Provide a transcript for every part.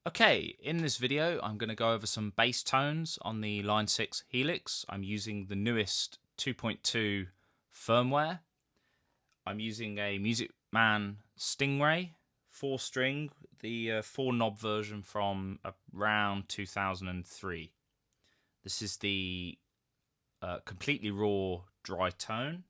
Okay, in this video I'm going to go over some bass tones on the Line 6 Helix. I'm using the newest 2.2 firmware. I'm using a Music Man Stingray 4-string, the 4-knob version from around 2003. This is the completely raw dry tone.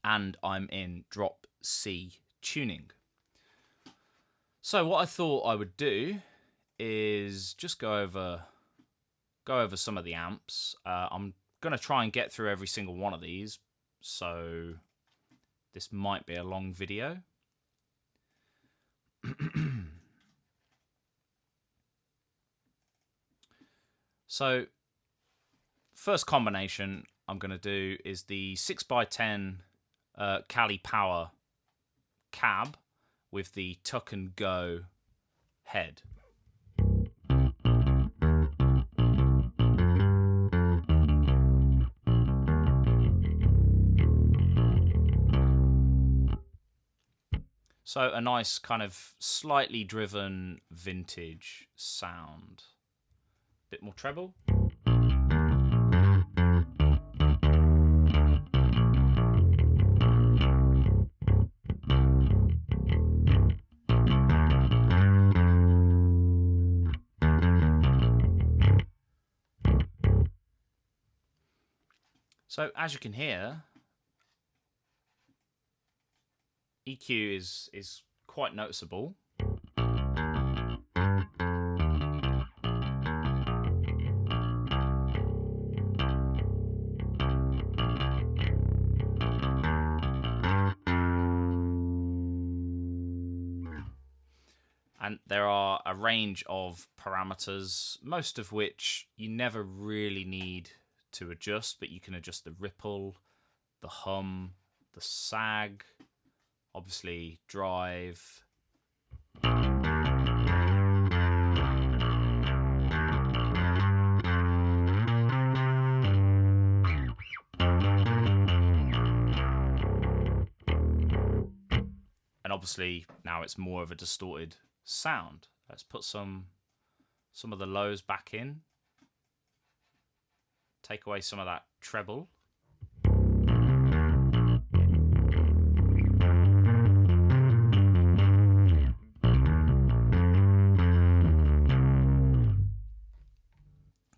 And I'm in drop C tuning. So what I thought I would do is just go over some of the amps. I'm going to try and get through every single one of these, so this might be a long video. So first combination I'm going to do is the 6x10 Callee Power cab with the tuck and go head. So a nice kind of slightly driven vintage sound. Bit more treble. So as you can hear, EQ is quite noticeable. And there are a range of parameters, most of which you never really need to adjust, but you can adjust the ripple, the hum, the sag, obviously drive. And obviously now it's more of a distorted sound. Let's put some of the lows back in. Take away some of that treble.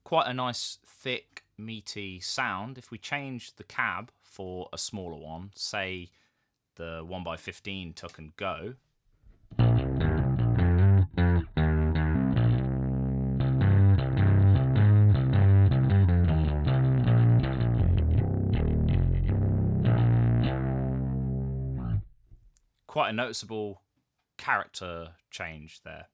Quite a nice, thick, meaty sound. If we change the cab for a smaller one, say the 1x15 tuck and go, quite a noticeable character change there.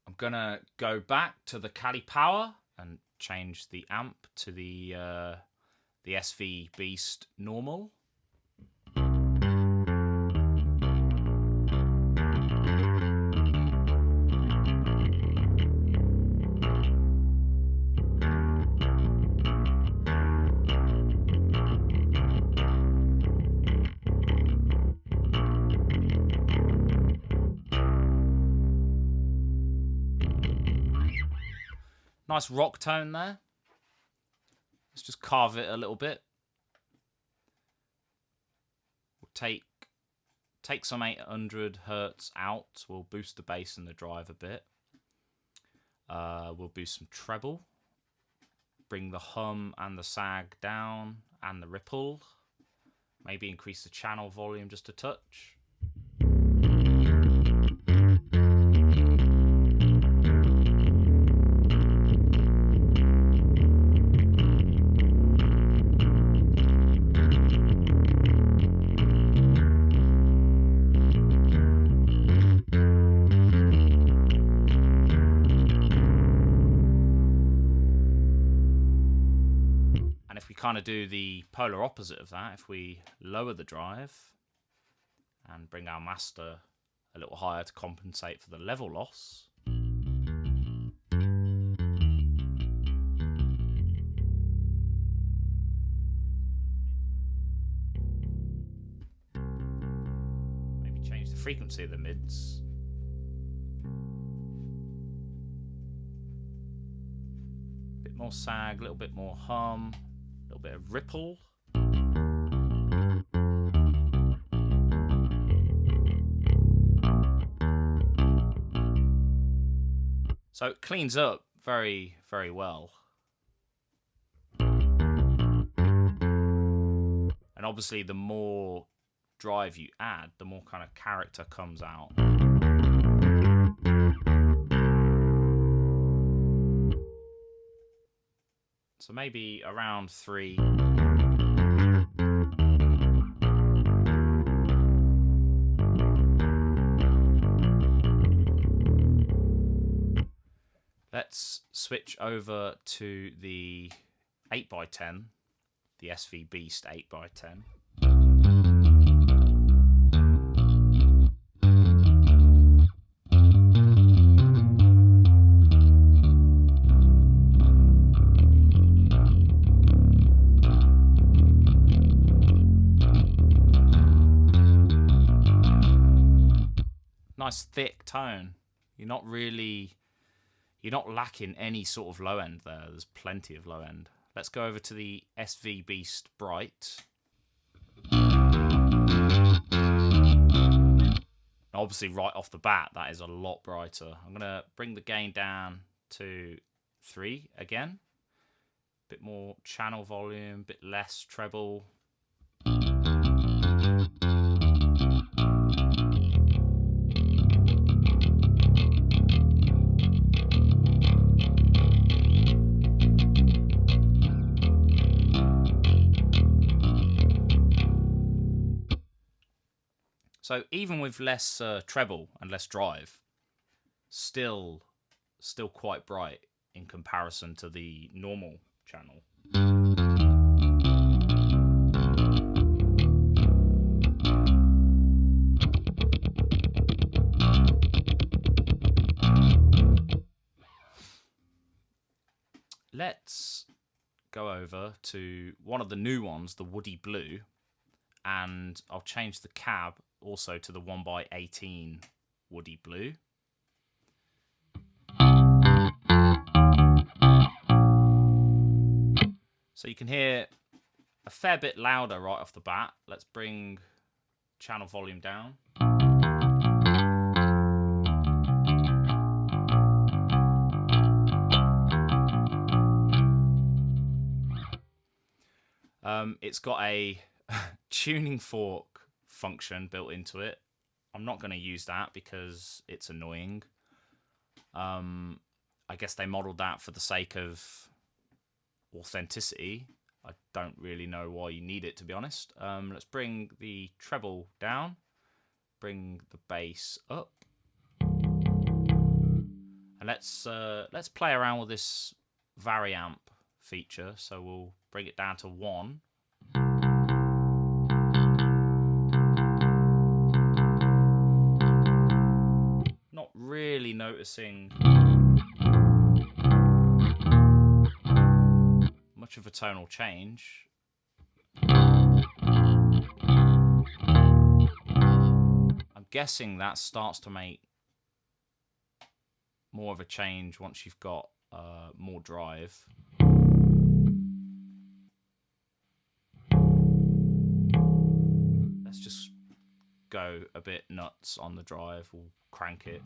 I'm gonna go back to the Callee Power and change the amp to the SV Beast normal. Nice rock tone there. Let's just carve it a little bit. We'll take some 800 hertz out. We'll boost the bass and the drive a bit. We'll boost some treble. Bring the hum and the sag down and the ripple. Maybe increase the channel volume just a touch. Kind of do the polar opposite of that. If we lower the drive and bring our master a little higher to compensate for the level loss. frequency of the mids. Bit more sag, a little bit more hum, a little bit of ripple. So it cleans up very, very well. And obviously the more drive you add, the more kind of character comes out. So maybe around 3. Let's switch over to the 8x10, the SV Beast 8x10. Nice thick tone. You're not lacking any sort of low end there. There's plenty of low end. Let's go over to the SV Beast Bright. Obviously, right off the bat, that is a lot brighter. I'm going to bring the gain down to 3 again. Bit more channel volume, bit less treble. So even with less treble and less drive, still quite bright in comparison to the normal channel. Let's go over to one of the new ones, the Woody Blue, and I'll change the cab also to the 1x18 Woody Blue. So you can hear a fair bit louder right off the bat. Let's bring channel volume down. It's got a tuning fork function built into it. I'm not going to use that because it's annoying. I guess they modeled that for the sake of authenticity. I don't really know why you need it, to be honest. Let's bring the treble down, bring the bass up, and let's play around with this variamp feature. So we'll bring it down to 1. Not really noticing much of a tonal change. I'm guessing that starts to make more of a change once you've got more drive. Let's just go a bit nuts on the drive. We'll crank it.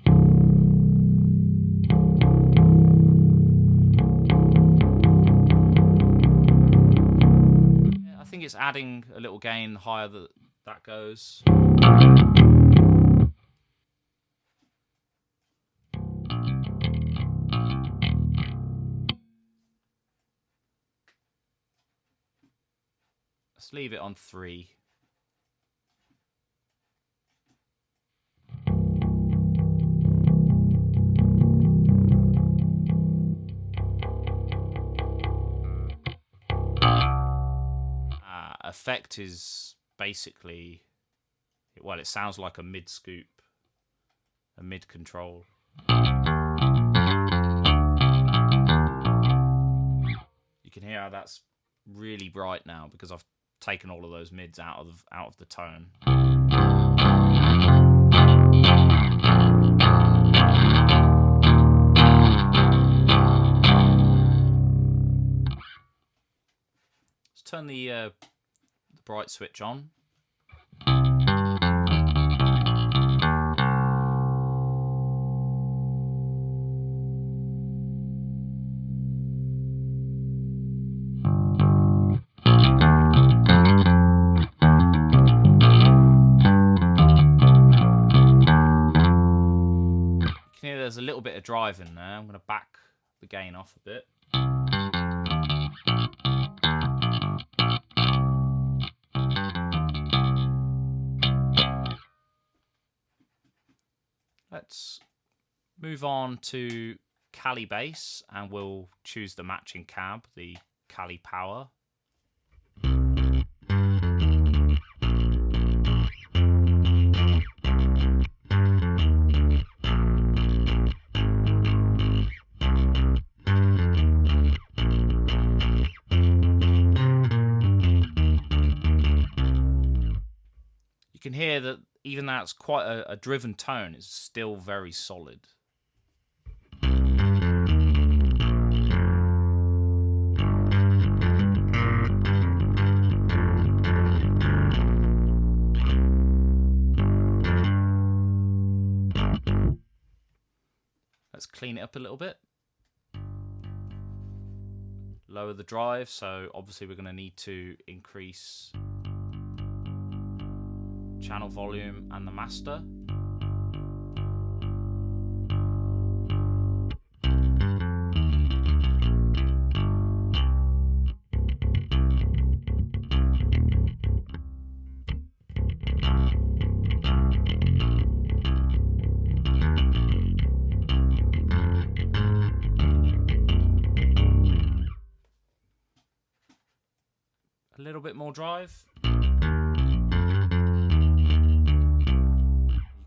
Yeah, I think it's adding a little gain the higher that goes. Let's leave it on 3. Effect is basically, well, it sounds like a mid scoop, a mid control. You can hear how that's really bright now because I've taken all of those mids out of the tone. turn the bright switch on. There's a little bit of drive in there. I'm going to back the gain off a bit. Let's move on to Callee bass, and we'll choose the matching cab, the Callee Power. You can hear that even though it's quite a driven tone, it's still very solid. Let's clean it up a little bit. Lower the drive, so obviously we're going to need to increase channel volume and the master. A little bit more drive.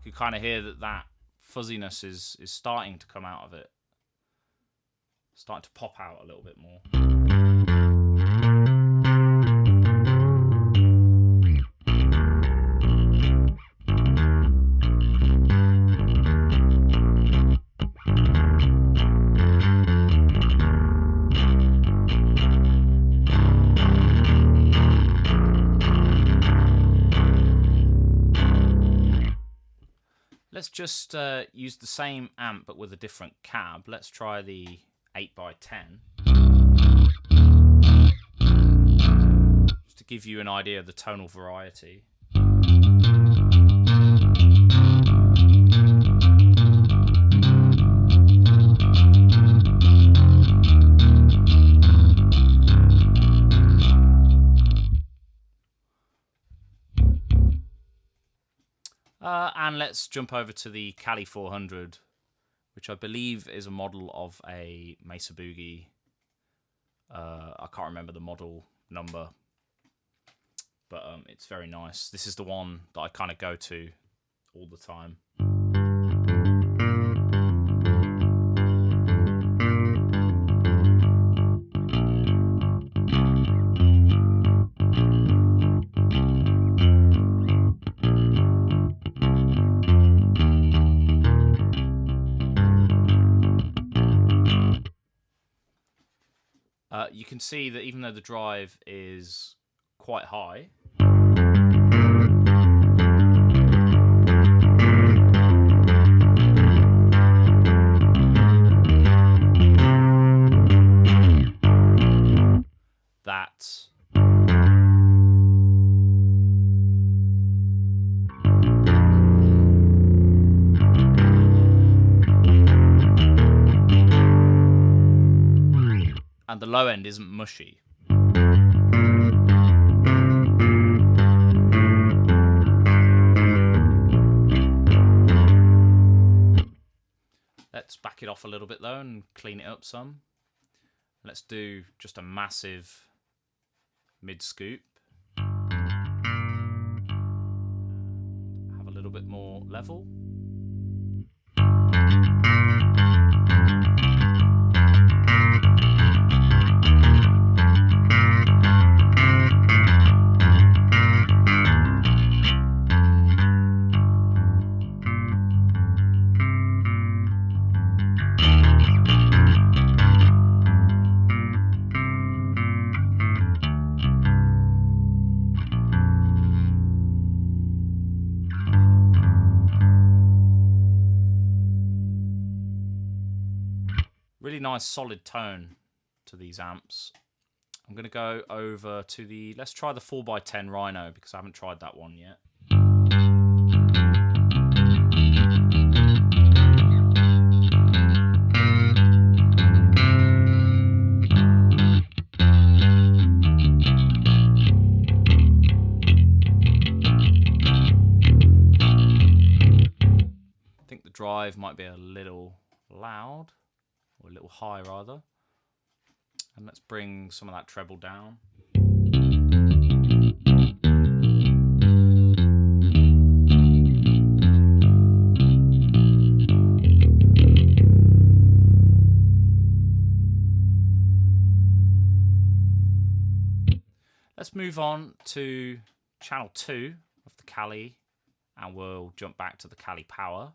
You kind of hear that fuzziness is starting to come out of it. Starting to pop out a little bit more. Let's just use the same amp but with a different cab. Let's try the 8x10. Just to give you an idea of the tonal variety. And let's jump over to the Callee 400, which I believe is a model of a Mesa Boogie. I can't remember the model number, but it's very nice. This is the one that I kind of go to all the time. You can see that even though the drive is quite high, that and the low end isn't mushy. Let's back it off a little bit though and clean it up some. Let's do just a massive mid scoop. Have a little bit more level. really nice solid tone to these amps. I'm going to go over to the, let's try the 4x10 Rhino, because I haven't tried that one yet. I think the drive might be a little loud, or a little high rather. And let's bring some of that treble down. Let's move on to channel 2 of the Callee, and we'll jump back to the Callee Power.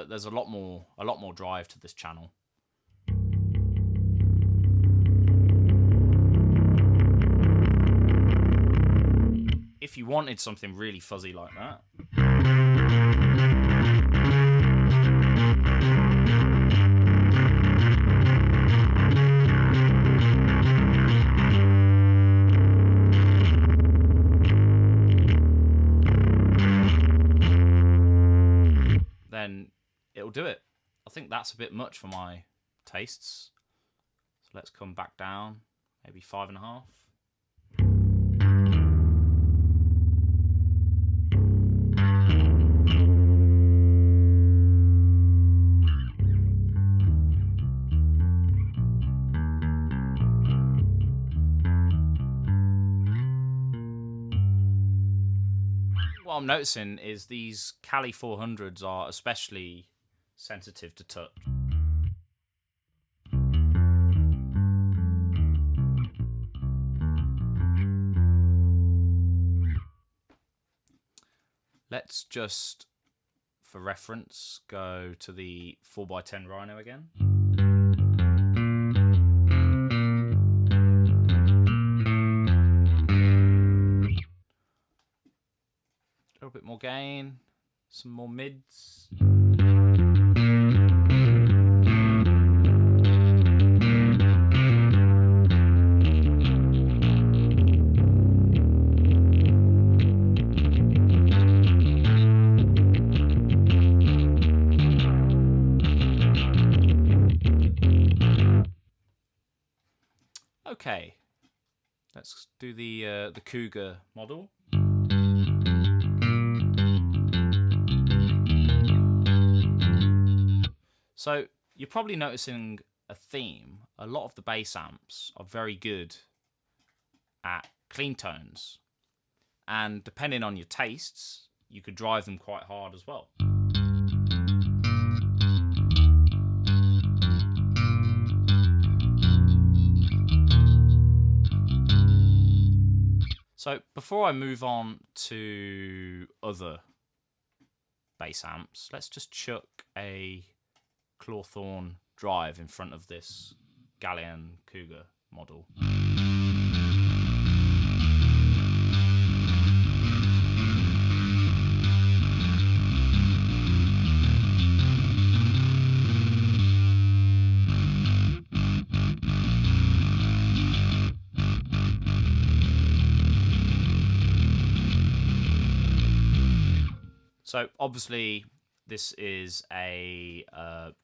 There's a lot more drive to this channel. If you wanted something really fuzzy like that, then it'll do it. I think that's a bit much for my tastes. So let's come back down, maybe 5.5. What I'm noticing is these Callee 400s are especially sensitive to touch. Let's just, for reference, go to the 4x10 Rhino again. A little bit more gain, some more mids. Okay, let's do the Cougar model. So you're probably noticing a theme. A lot of the bass amps are very good at clean tones, and depending on your tastes, you could drive them quite hard as well. So before I move on to other bass amps, let's just chuck a Clawthorne drive in front of this Galleon Cougar model. So obviously this is a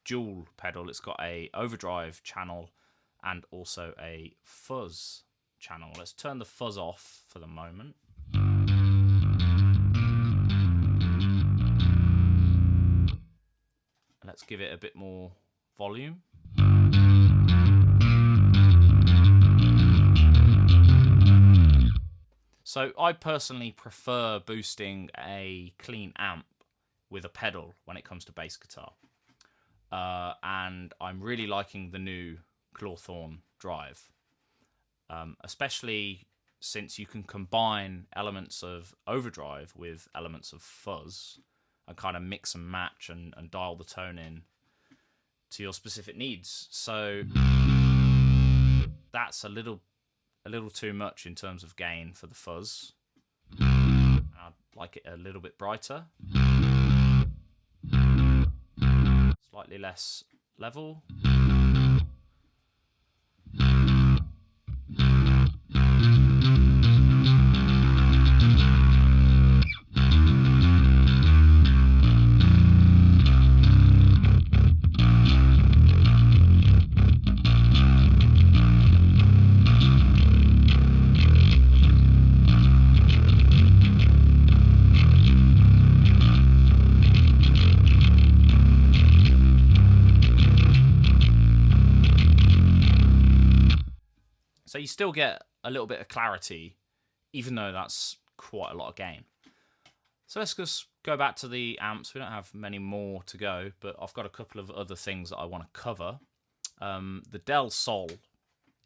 dual pedal. It's got a overdrive channel and also a fuzz channel. Let's turn the fuzz off for the moment. Let's give it a bit more volume. So I personally prefer boosting a clean amp with a pedal when it comes to bass guitar. And I'm really liking the new Clawthorne drive. especially since you can combine elements of overdrive with elements of fuzz and kind of mix and match and dial the tone in to your specific needs. So that's a little too much in terms of gain for the fuzz. I'd like it a little bit brighter. Slightly less level. So you still get a little bit of clarity, even though that's quite a lot of gain. So let's just go back to the amps. We don't have many more to go, but I've got a couple of other things that I want to cover. The Del Sol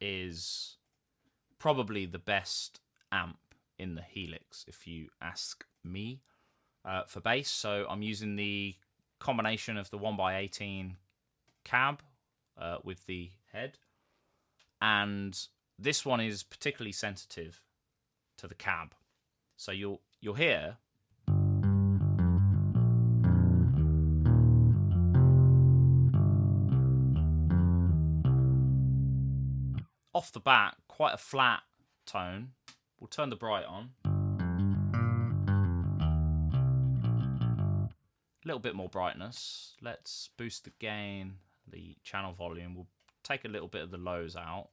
is probably the best amp in the Helix, if you ask me, for bass. So I'm using the combination of the 1x18 cab with the head, and this one is particularly sensitive to the cab. So you'll hear off the bat quite a flat tone. We'll turn the bright on. A little bit more brightness. Let's boost the gain, the channel volume. We'll take a little bit of the lows out.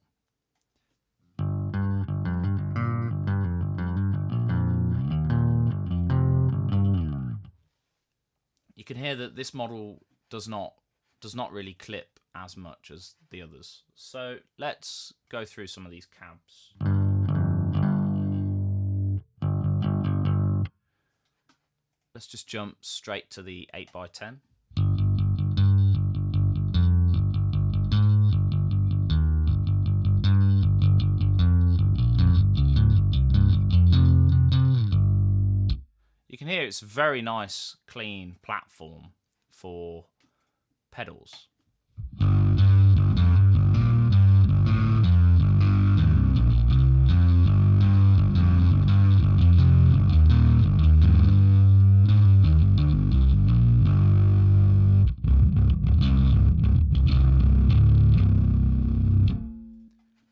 You can hear that this model does not really clip as much as the others. So let's go through some of these cabs. Let's just jump straight to the 8x10. You can hear it's a very nice, clean platform for pedals.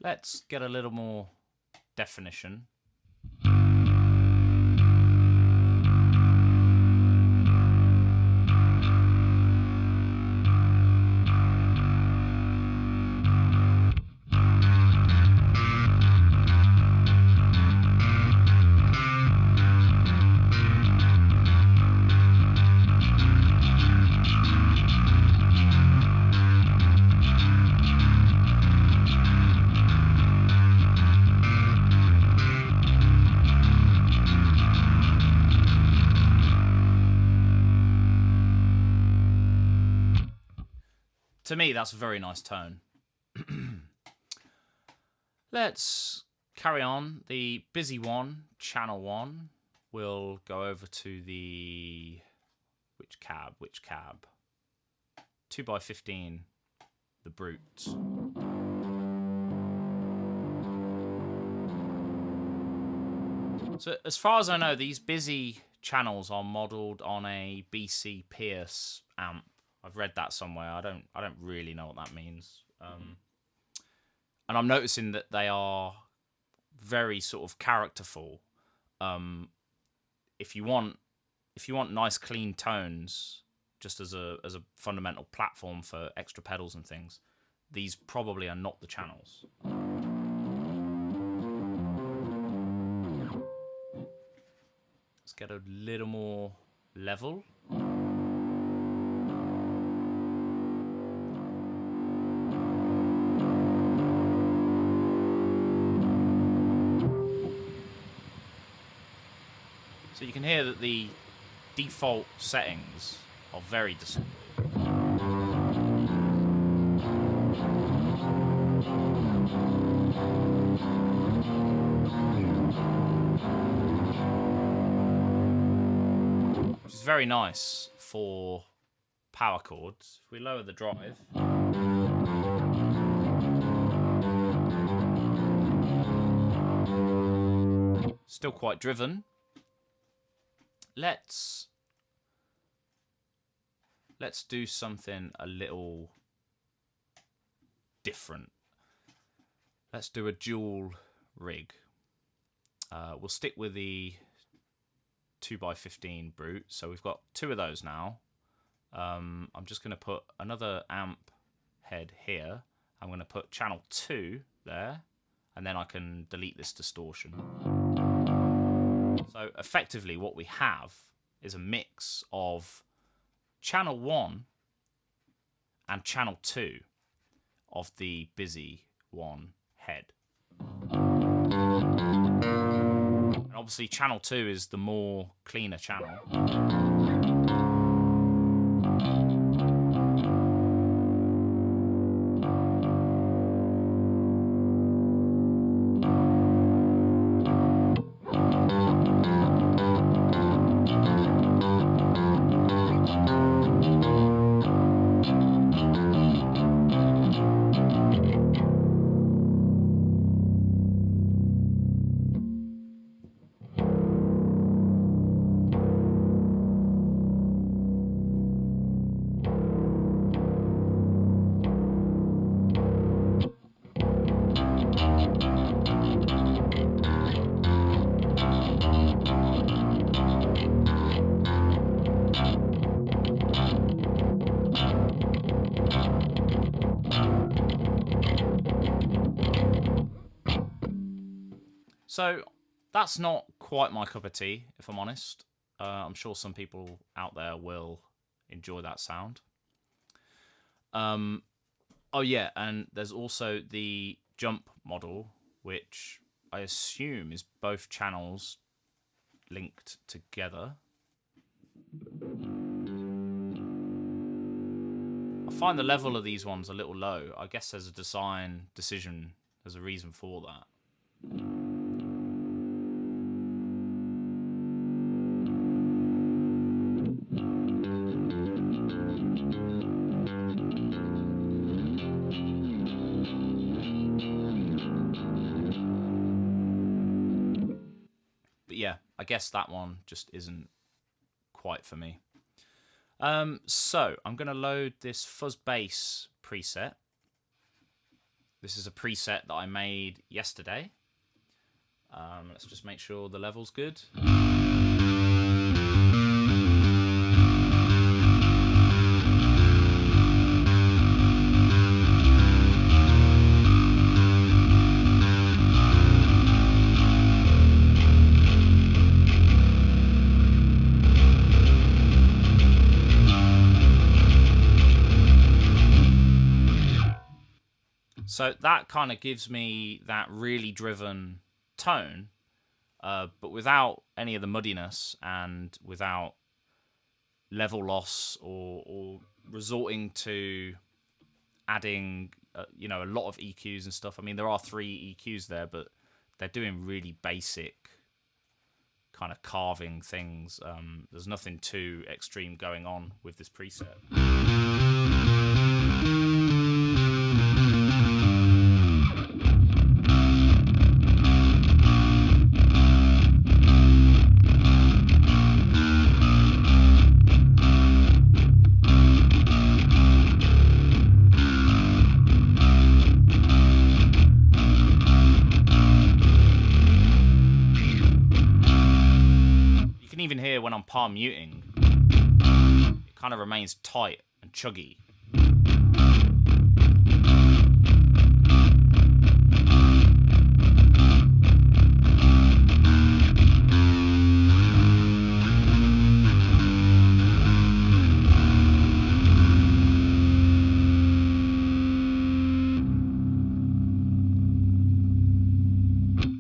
Let's get a little more definition. To me, that's a very nice tone. Let's carry on. The busy one, channel 1, we'll go over to the... Which cab? 2x15, the Brute. So as far as I know, these busy channels are modelled on a BC Pierce amp. I've read that somewhere. I don't really know what that means. And I'm noticing that they are very sort of characterful. If you want nice clean tones, just as a fundamental platform for extra pedals and things, these probably are not the channels. Let's get a little more level. So you can hear that the default settings are very distorted. which is very nice for power chords. If we lower the drive, still quite driven. Let's do something a little different. Let's do a dual rig. We'll stick with the 2x15 brute. So we've got 2 of those now. I'm just going to put another amp head here. I'm going to put channel 2 there, and then I can delete this distortion. So effectively what we have is a mix of channel 1 and channel 2 of the busy 1 head. And obviously channel 2 is the more cleaner channel. So that's not quite my cup of tea, if I'm honest. I'm sure some people out there will enjoy that sound. Oh yeah, and there's also the jump model, which I assume is both channels linked together. I find the level of these ones a little low. I guess there's a design decision, there's a reason for that. Yeah, I guess that one just isn't quite for me. So I'm going to load this Fuzz bass preset. This is a preset that I made yesterday. Let's just make sure the level's good. So that kind of gives me that really driven tone, but without any of the muddiness and without level loss or resorting to adding, a lot of EQs and stuff. I mean, there are 3 EQs there, but they're doing really basic kind of carving things. There's nothing too extreme going on with this preset. Even here when I'm palm muting, it kind of remains tight and chuggy.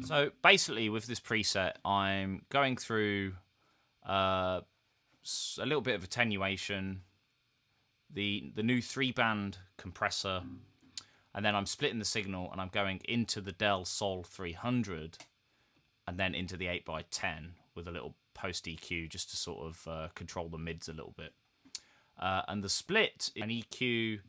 So basically with this preset, I'm going through a little bit of attenuation, the new 3-band compressor, and then I'm splitting the signal and I'm going into the Dell Sol 300 and then into the 8x10 with a little post EQ just to sort of control the mids a little bit. And the split is an EQ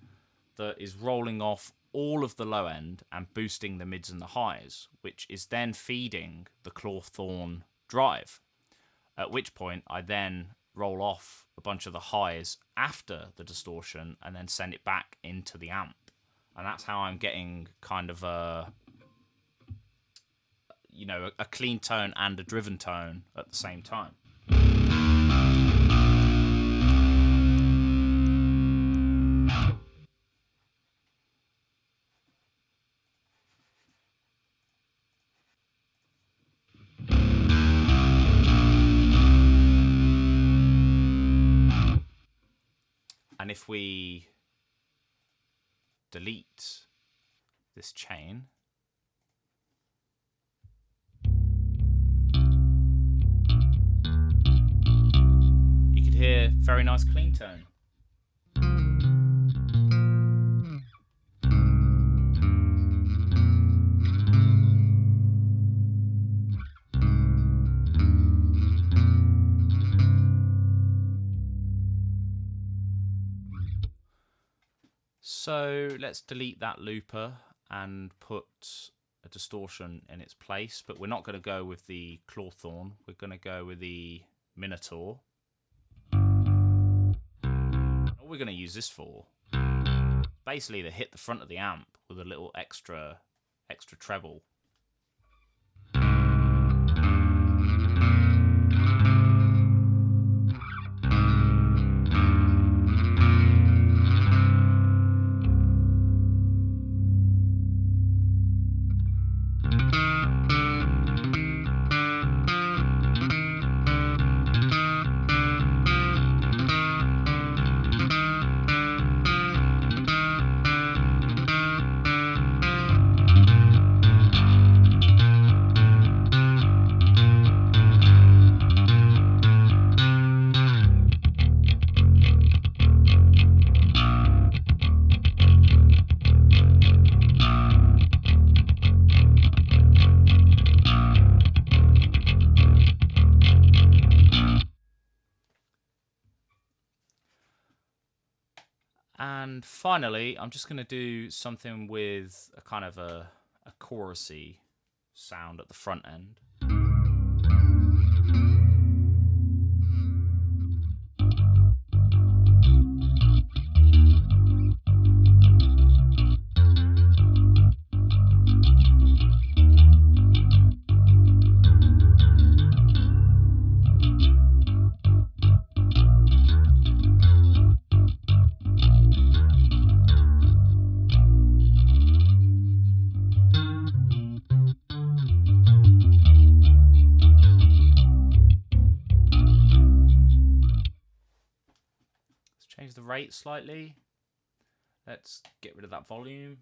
that is rolling off all of the low end and boosting the mids and the highs, which is then feeding the Clawthorn drive. At which point I then roll off a bunch of the highs after the distortion and then send it back into the amp. And that's how I'm getting kind of a clean tone and a driven tone at the same time. And if we delete this chain, you could hear very nice clean tone. So let's delete that looper and put a distortion in its place, but we're not going to go with the Clawthorn, we're going to go with the Minotaur. What we're going to use this for, basically to hit the front of the amp with a little extra treble. And finally, I'm just going to do something with a kind of a chorusy sound at the front end. Change the rate slightly. Let's get rid of that volume.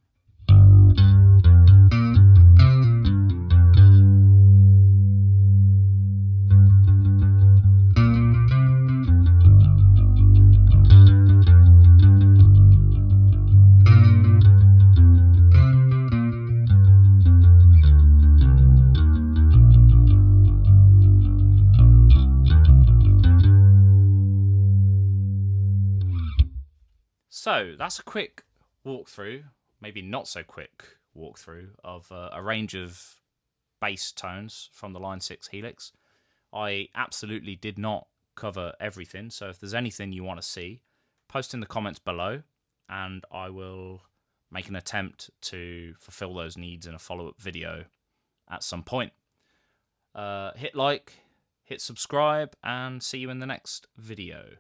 So that's a quick walkthrough, maybe not so quick walkthrough of a range of bass tones from the Line 6 Helix. I absolutely did not cover everything, so if there's anything you want to see, post in the comments below and I will make an attempt to fulfill those needs in a follow-up video at some point. Hit like, hit subscribe, and see you in the next video.